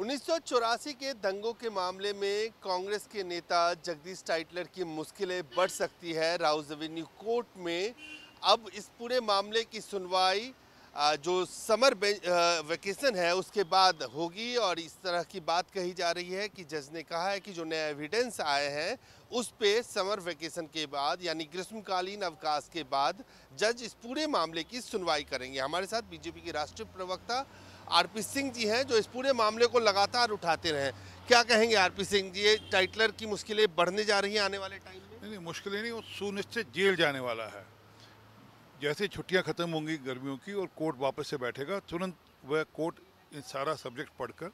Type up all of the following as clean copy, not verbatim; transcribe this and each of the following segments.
1984 के दंगों के मामले में कांग्रेस के नेता जगदीश टाइटलर की मुश्किलें बढ़ सकती है। राउज एवेन्यू कोर्ट में अब इस पूरे मामले की सुनवाई जो समर वेकेशन है उसके बाद होगी और इस तरह की बात कही जा रही है कि जज ने कहा है कि जो नए एविडेंस आए हैं उस पे समर वेकेशन के बाद यानी ग्रीष्मकालीन अवकाश के बाद जज इस पूरे मामले की सुनवाई करेंगे। हमारे साथ बीजेपी के राष्ट्रीय प्रवक्ता आरपी सिंह जी हैं जो इस पूरे मामले को लगातार उठाते रहे। क्या कहेंगे आरपी सिंह जी, ये टाइटलर की मुश्किलें बढ़ने जा रही हैं आने वाले टाइम में? नहीं, मुश्किलें नहीं, वो सुनिश्चित जेल जाने वाला है। जैसे छुट्टियां खत्म होंगी गर्मियों की और कोर्ट वापस से बैठेगा, तुरंत वह कोर्ट इन सारा सब्जेक्ट पढ़कर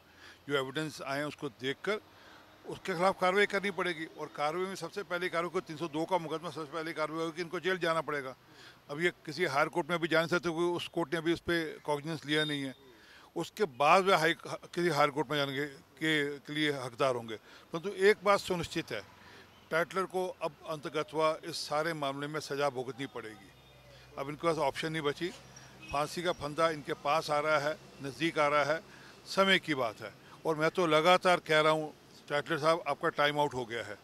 जो एविडेंस आए हैं उसको देखकर उसके खिलाफ कार्रवाई करनी पड़ेगी। और कार्रवाई में सबसे पहले कार्रवाई को 302 का मुकदमा सबसे पहले कार्रवाई होगी कि इनको जेल जाना पड़ेगा। अब ये किसी हायर कोर्ट में अभी जा नहीं सकते क्योंकि उस कोर्ट ने अभी उस पर कॉग्निजेंस लिया नहीं है। उसके बाद वे किसी हायर कोर्ट में जाने के लिए हकदार होंगे। परंतु एक बात सुनिश्चित है, टाइटलर को अब अंतगतवा इस सारे मामले में सज़ा भुगतनी पड़ेगी। अब इनके पास ऑप्शन नहीं बची। फांसी का फंदा इनके पास आ रहा है, नज़दीक आ रहा है, समय की बात है। और मैं तो लगातार कह रहा हूँ टाइटलर साहब आपका टाइम आउट हो गया है,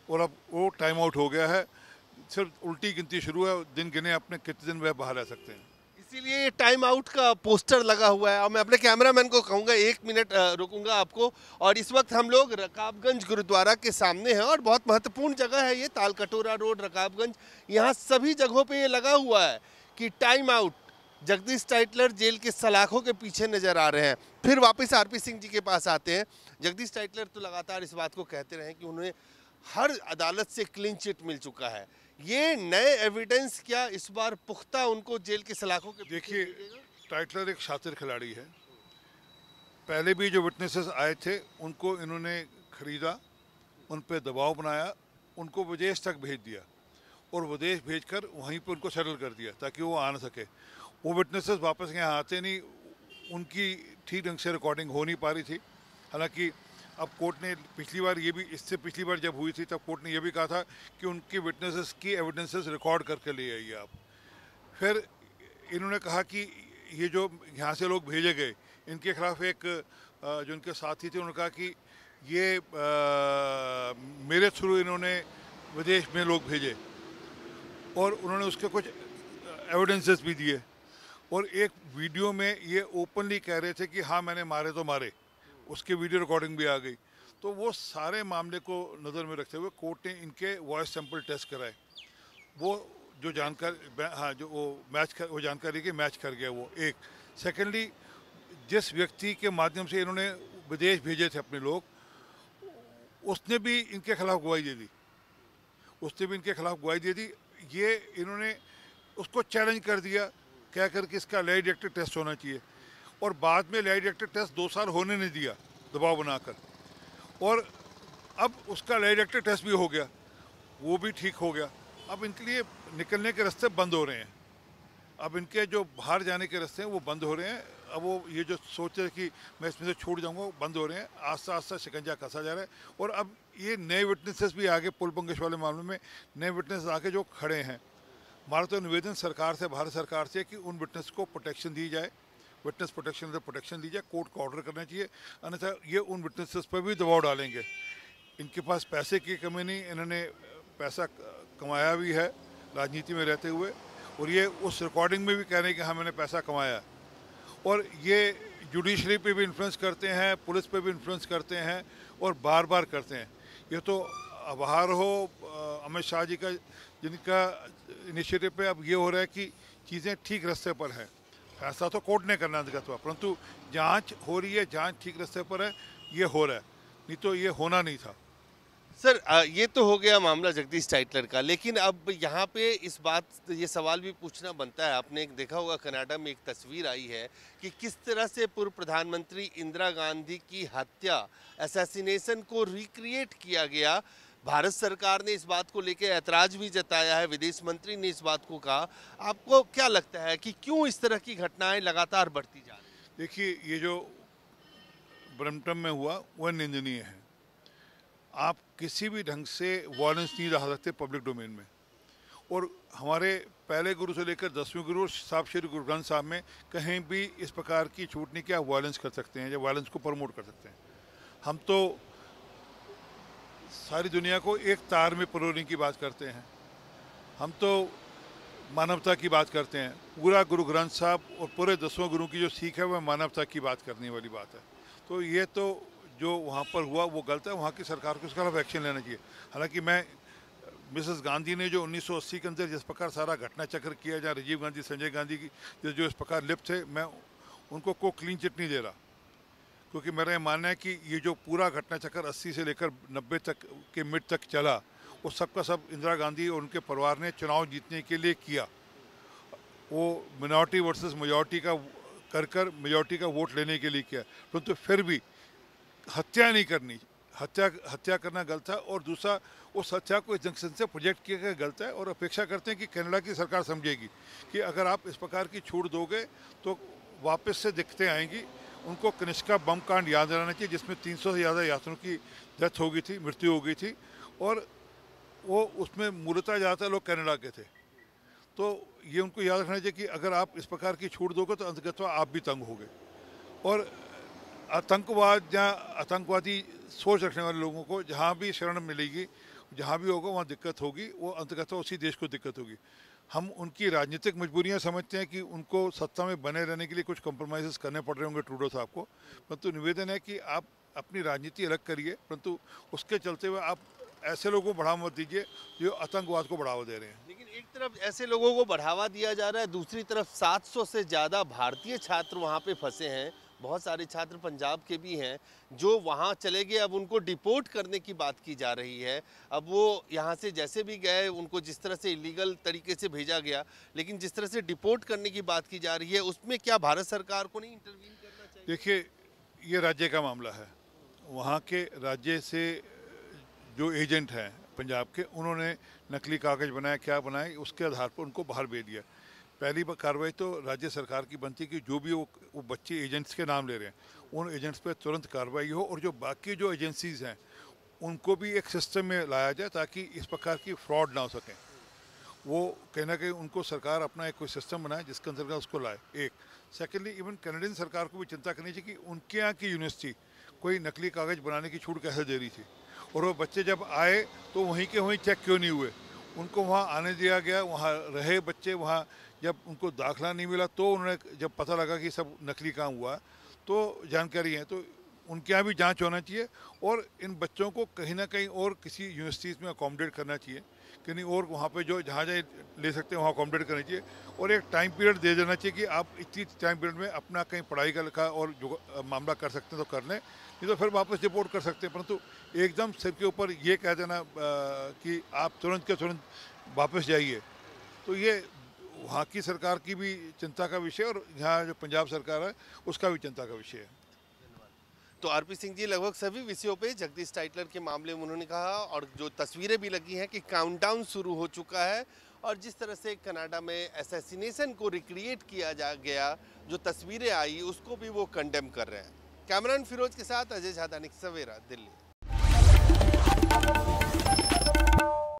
और अब वो टाइम आउट हो गया है। सिर्फ उल्टी गिनती शुरू है, दिन गिने अपने कितने दिन वह बाहर रह सकते हैं। इसीलिए ये टाइम आउट का पोस्टर लगा हुआ है। और मैं अपने कैमरामैन को कहूँगा 1 मिनट रुकूंगा आपको। और इस वक्त हम लोग रकाबगंज गुरुद्वारा के सामने हैं और बहुत महत्वपूर्ण जगह है ये, तालकटोरा रोड रकाबगंज। यहाँ सभी जगहों पे ये लगा हुआ है कि time out, Jagdish Tytler jail के सलाखों के पीछे नजर आ रहे हैं। फिर वापस आरपी सिंह जी के पास आते हैं। जगदीश टाइटलर तो लगातार इस बात को कहते रहे कि उन्हें हर अदालत से क्लीन चिट मिल चुका है। ये नए एविडेंस क्या इस बार पुख्ता उनको जेल के सलाखों के देखिए, टाइटलर एक शातिर खिलाड़ी है। पहले भी जो विटनेसेस आए थे उनको इन्होंने खरीदा, उन पर दबाव बनाया, उनको विदेश तक भेज दिया और विदेश भेजकर वहीं पर उनको सेटल कर दिया ताकि वो आ ना सके। वो विटनेसेस वापस यहाँ आते नहीं, उनकी ठीक ढंग से रिकॉर्डिंग हो नहीं पा रही थी। हालांकि अब कोर्ट ने पिछली बार ये भी, इससे पिछली बार जब हुई थी तब कोर्ट ने ये भी कहा था कि उनके विटनेसेस की एविडेंसेस रिकॉर्ड करके ले आइए आप। फिर इन्होंने कहा कि ये जो यहाँ से लोग भेजे गए इनके खिलाफ एक जो इनके साथी थे उन्होंने कहा कि ये मेरे थ्रू इन्होंने विदेश में लोग भेजे, और उन्होंने उसके कुछ एविडेंसेस भी दिए। और एक वीडियो में ये ओपनली कह रहे थे कि हाँ मैंने मारे तो मारे, उसकी वीडियो रिकॉर्डिंग भी आ गई। तो वो सारे मामले को नज़र में रखते हुए कोर्ट ने इनके वॉइस सैंपल टेस्ट कराए। वो जो जानकारी, हाँ, जो वो जानकारी के मैच कर गया वो एक। सेकेंडली, जिस व्यक्ति के माध्यम से इन्होंने विदेश भेजे थे अपने लोग, उसने भी इनके खिलाफ गवाही दे दी, ये इन्होंने उसको चैलेंज कर दिया कह कर कि इसका लाई डिटेक्टर टेस्ट होना चाहिए। और बाद में लाई डिटेक्टर टेस्ट 2 साल होने नहीं दिया दबाव बनाकर, और अब उसका लाई डिटेक्टर टेस्ट भी हो गया, वो भी ठीक हो गया। अब इनके लिए निकलने के रास्ते बंद हो रहे हैं। अब इनके जो बाहर जाने के रास्ते हैं वो बंद हो रहे हैं। अब वो ये जो सोचे कि मैं इसमें से छूट जाऊंगा, वो बंद हो रहे हैं। आस्ता आस्ता शिकंजा कसा जा रहा है। और अब ये नए विटनेसेस भी आगे, पुल बंगेश वाले मामले में नए विटनेस आके जो खड़े हैं। हमारा तो निवेदन सरकार से, भारत सरकार से, कि उन विटनेस को प्रोटेक्शन दी जाए, विटनेस प्रोटेक्शन दी जाए, कोर्ट को ऑर्डर करना चाहिए। अन्यथा ये उन विटनेसेस पर भी दबाव डालेंगे। इनके पास पैसे की कमी नहीं, इन्होंने पैसा कमाया भी है राजनीति में रहते हुए, और ये उस रिकॉर्डिंग में भी कह रहे हैं कि हाँ मैंने पैसा कमाया। और ये जुडिशरी पे भी इन्फ्लुएंस करते हैं, पुलिस पे भी इन्फ्लुएंस करते हैं, और बार बार करते हैं। ये तो आभार हो अमित शाह जी का, जिनका इनिशिएटिव पे अब ये हो रहा है कि चीज़ें ठीक रास्ते पर हैं। फैसला तो कोर्ट ने करना है, परंतु जांच हो रही है, जांच ठीक रास्ते पर है, ये हो रहा है, नहीं तो ये होना नहीं था। सर ये तो हो गया मामला जगदीश टाइटलर का, लेकिन अब यहाँ पे इस बात, ये सवाल भी पूछना बनता है। आपने एक देखा होगा कनाडा में एक तस्वीर आई है कि किस तरह से पूर्व प्रधानमंत्री इंदिरा गांधी की हत्या, असैसिनेशन को रिक्रिएट किया गया। भारत सरकार ने इस बात को लेकर ऐतराज भी जताया है, विदेश मंत्री ने इस बात को कहा। आपको क्या लगता है कि क्यों इस तरह की घटनाएं लगातार बढ़ती जा रही हैं? देखिए, ये जो ब्रम्पटन में हुआ वह निंदनीय है। आप किसी भी ढंग से वायलेंस नहीं ला सकते पब्लिक डोमेन में, और हमारे पहले गुरु से लेकर 10वें गुरु साहब श्री गुरु ग्रंथ साहब में कहीं भी इस प्रकार की छूट नहीं कि आप वायलेंस कर सकते हैं या वायलेंस को प्रमोट कर सकते हैं। हम तो सारी दुनिया को एक तार में पिरोने की बात करते हैं, हम तो मानवता की बात करते हैं। पूरा गुरु ग्रंथ साहब और पूरे 10वें गुरु की जो सीख है वह मानवता की बात करने वाली बात है। तो ये तो जो वहाँ पर हुआ वो गलत है, वहाँ की सरकार को इसके खिलाफ एक्शन लेना चाहिए। हालांकि मैं मिसेस गांधी ने जो 1980 के अंदर जिस प्रकार सारा घटना चक्र किया, जहाँ राजीव गांधी संजय गांधी की जो इस प्रकार लिप्त थे, मैं उनको को क्लीन चिट नहीं दे रहा, क्योंकि मेरा ये मानना है कि ये जो पूरा घटना चक्र 80 से लेकर 90 तक के मिड तक चला, वो सबका सब इंदिरा गांधी और उनके परिवार ने चुनाव जीतने के लिए किया। वो मिनॉरिटी वर्सेस मेजॉरिटी का कर मेजॉरिटी का वोट लेने के लिए किया, परंतु फिर भी हत्या नहीं करनी, हत्या करना गलत है। और दूसरा, उस हत्या को इस जंक्शन से प्रोजेक्ट किया गया गलत है। और अपेक्षा करते हैं कि कनाडा की सरकार समझेगी कि अगर आप इस प्रकार की छूट दोगे तो वापस से दिक्कतें आएंगी। उनको कनिष्का बम कांड याद रहना चाहिए, जिसमें 300 से ज़्यादा यात्रियों की डेथ हो गई थी, मृत्यु हो गई थी, और वो उसमें मूलतः ज़्यादातर लोग कनाडा के थे। तो ये उनको याद रखना चाहिए कि अगर आप इस प्रकार की छूट दोगे तो अंततः आप भी तंग होगे। और आतंकवाद या आतंकवादी सोच रखने वाले लोगों को जहाँ भी शरण मिलेगी, जहाँ भी होगा वहाँ दिक्कत होगी, वो अंततः उसी देश को दिक्कत होगी। हम उनकी राजनीतिक मजबूरियाँ समझते हैं कि उनको सत्ता में बने रहने के लिए कुछ कॉम्प्रोमाइज़ करने पड़ रहे होंगे ट्रूडो साहब को, परंतु निवेदन है कि आप अपनी राजनीति अलग करिए, परंतु उसके चलते हुए आप ऐसे लोगों को बढ़ावा मत दीजिए जो आतंकवाद को बढ़ावा दे रहे हैं। लेकिन एक तरफ ऐसे लोगों को बढ़ावा दिया जा रहा है, दूसरी तरफ 700 से ज़्यादा भारतीय छात्र वहाँ पे फंसे हैं। बहुत सारे छात्र पंजाब के भी हैं जो वहाँ चले गए, अब उनको डिपोर्ट करने की बात की जा रही है। अब वो यहाँ से जैसे भी गए, उनको जिस तरह से इलीगल तरीके से भेजा गया, लेकिन जिस तरह से डिपोर्ट करने की बात की जा रही है, उसमें क्या भारत सरकार को नहीं इंटरवीन करना चाहिए? देखिए, ये राज्य का मामला है। वहाँ के राज्य से जो एजेंट हैं पंजाब के, उन्होंने नकली कागज़ बनाए, क्या बनाए, उसके आधार पर उनको बाहर भेज दिया। पहली कार्रवाई तो राज्य सरकार की बनती कि जो भी वो बच्चे एजेंट्स के नाम ले रहे हैं, उन एजेंट्स पे तुरंत कार्रवाई हो, और जो बाकी जो एजेंसीज़ हैं उनको भी एक सिस्टम में लाया जाए ताकि इस प्रकार की फ्रॉड ना हो सकें। वो कहीं ना कहीं उनको सरकार अपना एक कोई सिस्टम बनाए जिसके अंतर्गत उसको लाए। एक सेकेंडली, इवन कैनेडियन सरकार को भी चिंता करनी चाहिए कि उनके यहाँ की यूनिवर्सिटी कोई नकली कागज़ बनाने की छूट कैसे दे रही थी, और वो बच्चे जब आए तो वहीं के वहीं चेक क्यों नहीं हुए, उनको वहाँ आने दिया गया, वहाँ रहे बच्चे। वहाँ जब उनको दाखिला नहीं मिला तो उन्होंने जब पता लगा कि सब नकली काम हुआ, तो जानकारी है, तो उनके यहाँ भी जांच होना चाहिए। और इन बच्चों को कहीं ना कहीं और किसी यूनिवर्सिटीज़ में अकोमोडेट करना चाहिए, कहीं और वहाँ पे जो जहाँ जहाँ ले सकते हैं वहाँ अकोमोडेट करना चाहिए। और एक टाइम पीरियड दे देना चाहिए कि आप इतनी टाइम पीरियड में अपना कहीं पढ़ाई का लिखा और जो मामला कर सकते हैं तो कर लें, नहीं तो फिर वापस डिपोर्ट कर सकते हैं। परंतु एकदम सिर के ऊपर ये कह देना कि आप तुरंत के तुरंत वापस जाइए, तो ये वहाँ की सरकार की भी चिंता का विषय और यहाँ जो पंजाब सरकार है उसका भी चिंता का विषय है। तो आरपी सिंह जी लगभग सभी विषयों पे जगदीश टाइटलर के मामले में उन्होंने कहा, और जो तस्वीरें भी लगी हैं कि काउंटडाउन शुरू हो चुका है, और जिस तरह से कनाडा में असैसिनेशन को रिक्रिएट किया जा गया, जो तस्वीरें आई उसको भी वो कंडेम कर रहे हैं। कैमरामैन फिरोज के साथ अजय झादानिक, सवेरा, दिल्ली।